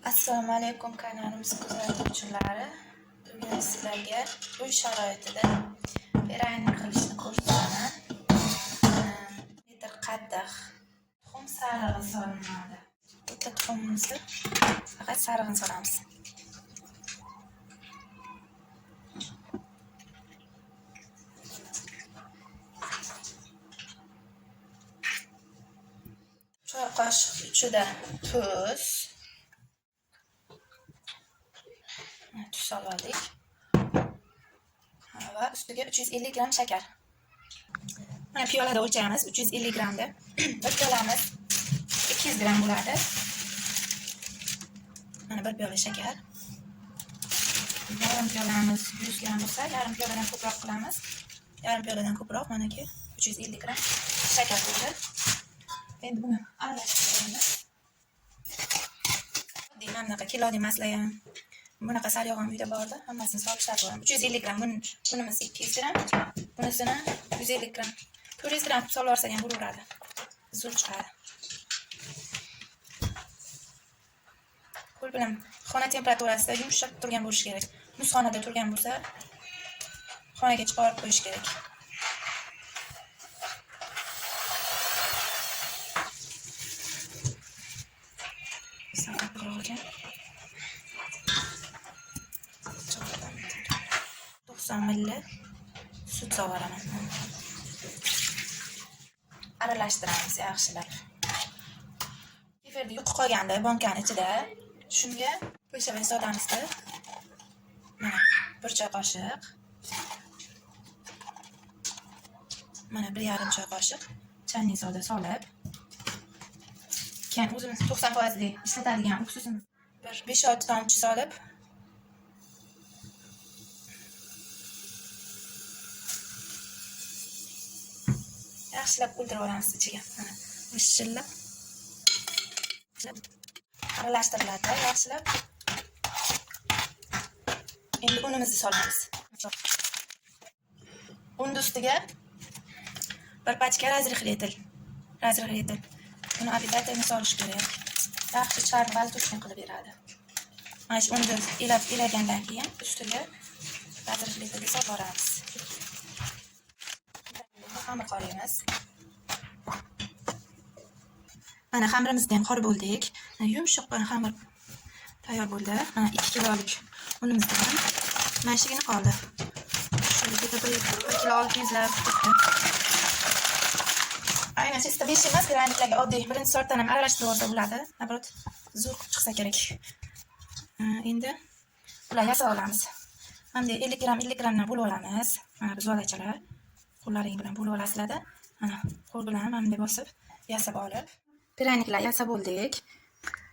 Assalomu alaykum kanalimiz kuzatuvchilari. Bugun sizlarga uy sharoitida berayni qilishni ko'rsataman. Litr qatiq tuxum sarig'i solinadi. Bitta tuxumimizni faqat sarig'ini solamiz. Choy qoshiq ichida tuz soldik va ustiga 350 gram shakar. Mana piyolada o'lchaymiz 350 gramda. Bir piyolamiz 200 gram bo'ladi. Mana bir piyola shakar. Yarim piyolamiz 100 gram bo'lsa, yarim piyoladan ko'proq qilamiz. Yarim piyoladan ko'proq manaki 350 gram shakar bo'ldi. Endi buni aralashtiramiz. Mana bunaqa kiloli maslayam. Bunaqa sariyog'im uyda bordi. Hammasini solib ishlatib 350 gram, bunimiz 200 gram, bunisini 150 gram. 400 gram solib olsak ham bo'laveradi. Zo'r chiqadi. Qo'l bilan xona temperaturasida yumshoq turgan bo'lishi kerak. Muzxonada turgan bo'lsa, xonaga chiqarib qo'yish kerak. Olgan 90 ml sut so'raman. Aralashtiramiz yaxshilab. Keferni yuqib qolganda bankaning ichida shunga pulshavay sodamizda mana 1 choy qoshiq, mana 1,5 choy qoshiq channing soda solib, keyin o'zimiz 90% ishlatadigan uksusimiz 5-6 tomchi solib yaxshilab o'ldirib olamiz ichiga. Mana shishillab aralashtiriladi yaxshilab. Endi unimizni solamiz. Unda ustiga bir pachka razrixletel. Buni обязательно solish kerak. Yaxshi chiqarib baltoshgan qilib beradi. Mana shu unda ilagandan keyin ustiga razrixletelni solib boramiz. Xamir qoraymiz. Mana xamirimizni ham qorib bo'ldik. Yumshoq xamir tayyor bo'ldi. Mana 2 kilolik unimizdan mana shugina qoldi. Shuni bitta 1 kilo 600 lab. Aynan chista besh emas, graniklarga oddiy birinchi sortdan ham aralashtirib olsa bo'ladi. Nabrot zo'r chiqsa kerak. Endi ular yasab olamiz. Mana 50 gramdan bo'lib olamiz. Mana biz bolachalar qo'llaring bilan bo'lib olasizlar-da. Mana qo'l bilan mana bunday bosib yasab olib, piraniklar yasab oldik.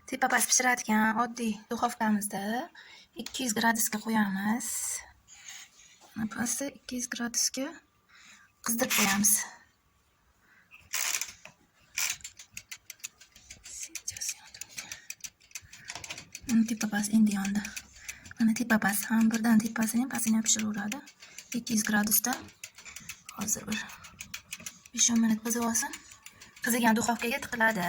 Tepa-past pishiradigan oddiy duxovkamizda 200 gradusga qo'yamiz. Pastda 200 gradusga qizdirib qo'yamiz. Tepa-past endi yondi. Mana tepa-past ham birdan tepasini ham pastini ham pishiraveradi. 200 gradusda. Hozir bir 5-10 minut qizib olsin. Qizigan duxovkaga tiqiladi.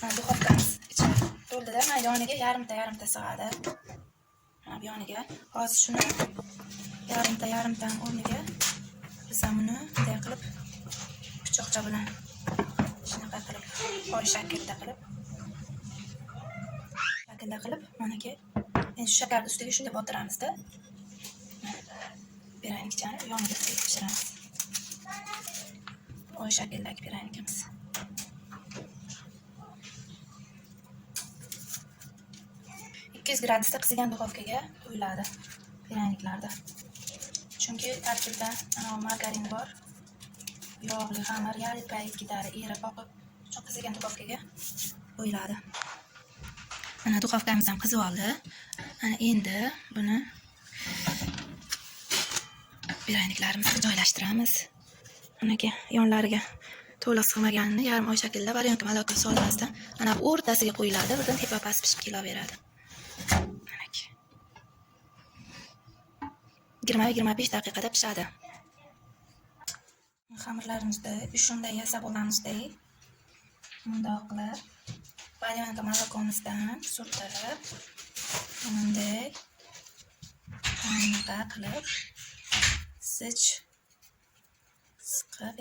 Mana duxovkamiz ichi to'ldida, mana yoniga yarimta sig'adi. Mana bu yoniga hozir shuni yarimta o'rniga biz buni bunday qilib pichoqcha bilan shunaqa qilib qora shaklda qilib manaki endi shu shakarni ustiga shunday botiramizda. Piranikchani yoniga pishiramiz. Oy shakldagi piranikimiz. Gradusda qizigan duxovkaga qo'yiladi piraniklarda. Chunki tarkibida margarin bor. Yog'li xamir yalpayib ketadi, erib oqib, qizigan duxovkaga qo'yiladi. Mana duxovkamiz ham qizib oldi. Mana endi buni piraniklarimizni joylashtiramiz. Manaki yonlariga to'liq sig'maganini yarim oy shaklda variant malaka solmasdan mana bu o'rtasiga qo'yiladi. Birdan tepa-past pishib kelaveradi. 20-25 daqiqada pishadi. Xamirlarimizni shunday yasab olamizdek. Bundoq qilib Valyonka molokomizdan surtib, bunday anaqa qilib siqib,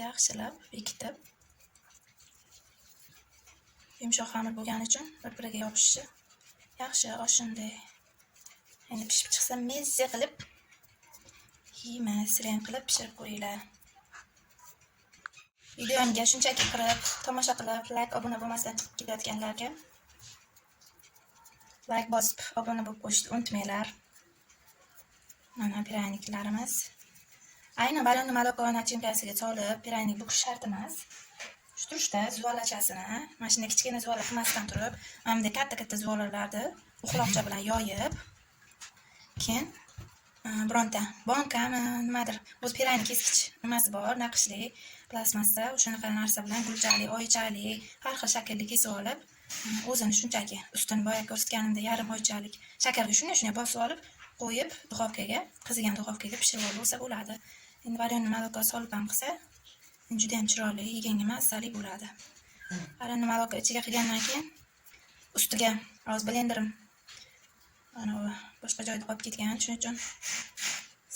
yaxshilab bekitib, yumshoq xamir bo'lgani uchun bir-biriga yopishishi yaxshi oshunday. Endi pishib chiqsa mezza qilib yeymiz, rang qilib pishirib qo'yinglar. Videomga shunchaki kirib, tomosha qilib, like, obuna bo'lmasdan chiqib ketayotganlarga like bosib, obuna bo'lib qo'yishni unutmanglar. Mana piraniklarimiz. Aynan valyonni moloko nachimkasiga solib, piranik bukish shart emas. Shu turishda zuvolachasini, mana shunday kichkina zuvola qilmasdan turib, mana bunday katta zuvolalarni uxloqcha bilan yoyib, keyin bironta bonkami, nimadir, o'z piranik kesgich nimasi bor, naqshli, plastmassa, o'shanaqa narsa bilan gulchali, oychali, har xil shaklli kesib olib, o'zini shunchaki ustini boya ko'rsatganimda yarim oychalik shakarga shunday bosib olib, qo'yib duxovkaga, qizigan duxovkaga pishirib olsa bo'ladi. Endi valyonni moloko solib ham qilsa, juda ham chiroyli, yeganga mazali bo'ladi. Valyonni moloko ichiga qilgandan keyin ustiga hozir blenderim ana boshqa joyda qolib ketgan, shuning uchun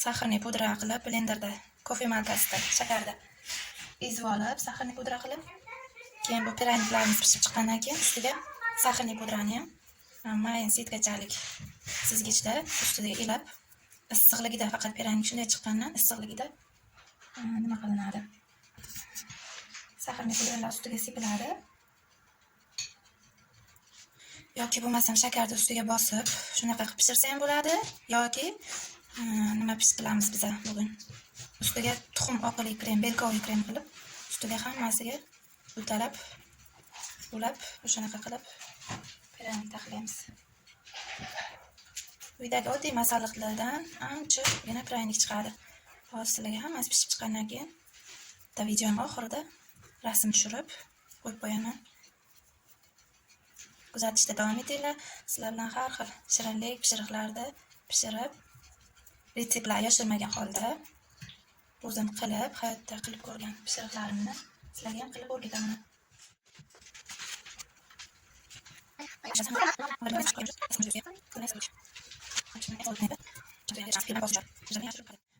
saxarni pudra qilib blenderda, kofe malkasida, shakarda ezib olib, saxarni pudra qilib, keyin bu piraniklarimiz pishib chiqqandan keyin ustiga saxarni pudrani ham mayin sitkachalik sizgichda ustiga ilib, issiqligida, faqat piranik shunday chiqqandan issiqligida nima qilinadi? Saxarni pudralar ustiga sepiladi. Yoki bo'lmasam shakarni ustiga bosib, shunaqa qilib pishirsa ham bo'ladi, yoki nima pishiramiz biz bugun? Ustiga tuxum oqili krem, belkovli krem qilib, ustiga hammasiga utalab, ulab, o'shanaqa qilib piranik taqlaymiz. Uydagi oddiy masalliqlardan anchagina piranik chiqadi. Hozir sizlarga hammasi pishib chiqqandan keyin bitta videoning oxirida rasm tushirib qo'yib qo'yaman. Kuzatishda davom etinglar. Sizlar bilan har xil shirinlik pishiriqlarda pishirib, retseptlar yashirmagan holda o'zim qilib, hayotda qilib ko'rgan pishiriqlarimni sizlarga ham qilib o'rgataman.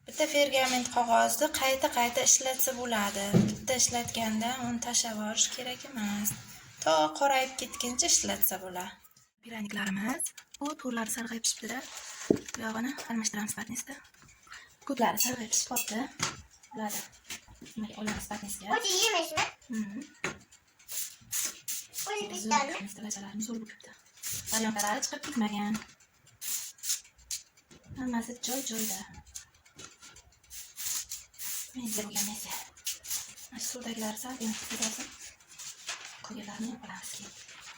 Bitta pergament qog'ozni qayta ishlatsa bo'ladi. Bitta ishlatganda uni tashlab yuborish kerak emas. To qorayib ketguncha ishlatsa bo'ladi. Piraniklarimiz bu to'rlari sarg'ayib pishibdi-da. Bu yog'ini almashtiramiz patnisda. Ko'plari sarg'ayib pishib qoldi. Ularni nimaga olamiz patnisga? O'zi yemishmi? O'zi bitadi. Instalachalarimiz zo'r bo'libdi. Valyonkalari chiqib ketmagan. Hammasi joy-joyda. Menga bo'lgan nesa. Mana suvdagilar sal ko'rasiz. Qolganlarni olamiz keyin.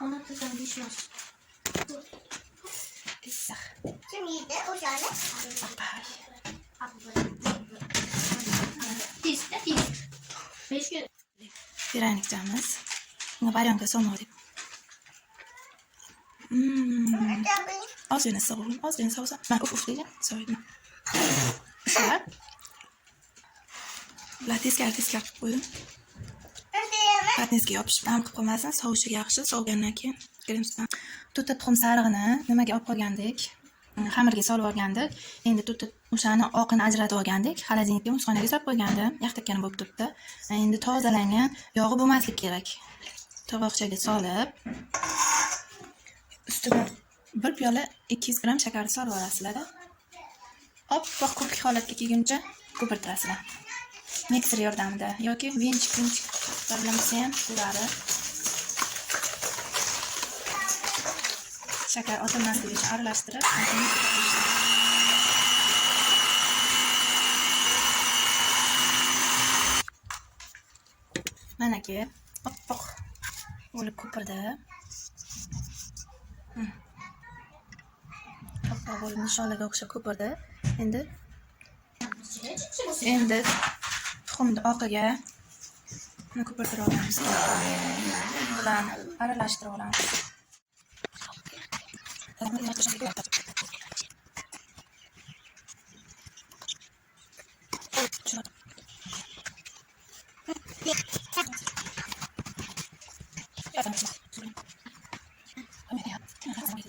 Ona qizim bishmoq. Issiq. Kim yedi o'shani? Papay. Tezda. 5 kun. Piranikchamiz. Bunga valyonka solmadik. Ozgina so'g'in, ozgina so'sa. Men uf degan, so'ydim. Ushlar. Bular teskari qilib qo'ydim. Patnisga yopishib ham qilib qo'ymasin, sovishiga yaxshi. Sovigandan keyin kremdan tutib tuxum sarig'ini nimaga olib qolgandik? Xamirga solib olgandik. Endi tutib o'shani oqini ajratib olgandik. Xolodilnikka muzxonaga solib qo'ygandim. Yaxtakkani bo'lib turibdi. Endi tozalangan yog'i bo'lmaslik kerak. Tovoqchaga solib, ustiga 1 piyola 200 gram shakar solib olasizlar. Oppoq ko'pik holatga kelguncha ko'pirtirasizlar. Mikser yordamida yoki vinchik bilan ham bo'ladi. Shakar otilmasligi uchun aralashtirib, mana ki oppoq bo'lib ko'pirdi. Oppoq bo'lib nishonlarga o'xshab ko'pirdi. Endi tuxumni oqiga ko'pirtirib olamiz. Bilan aralashtirib olamiz. Sorry.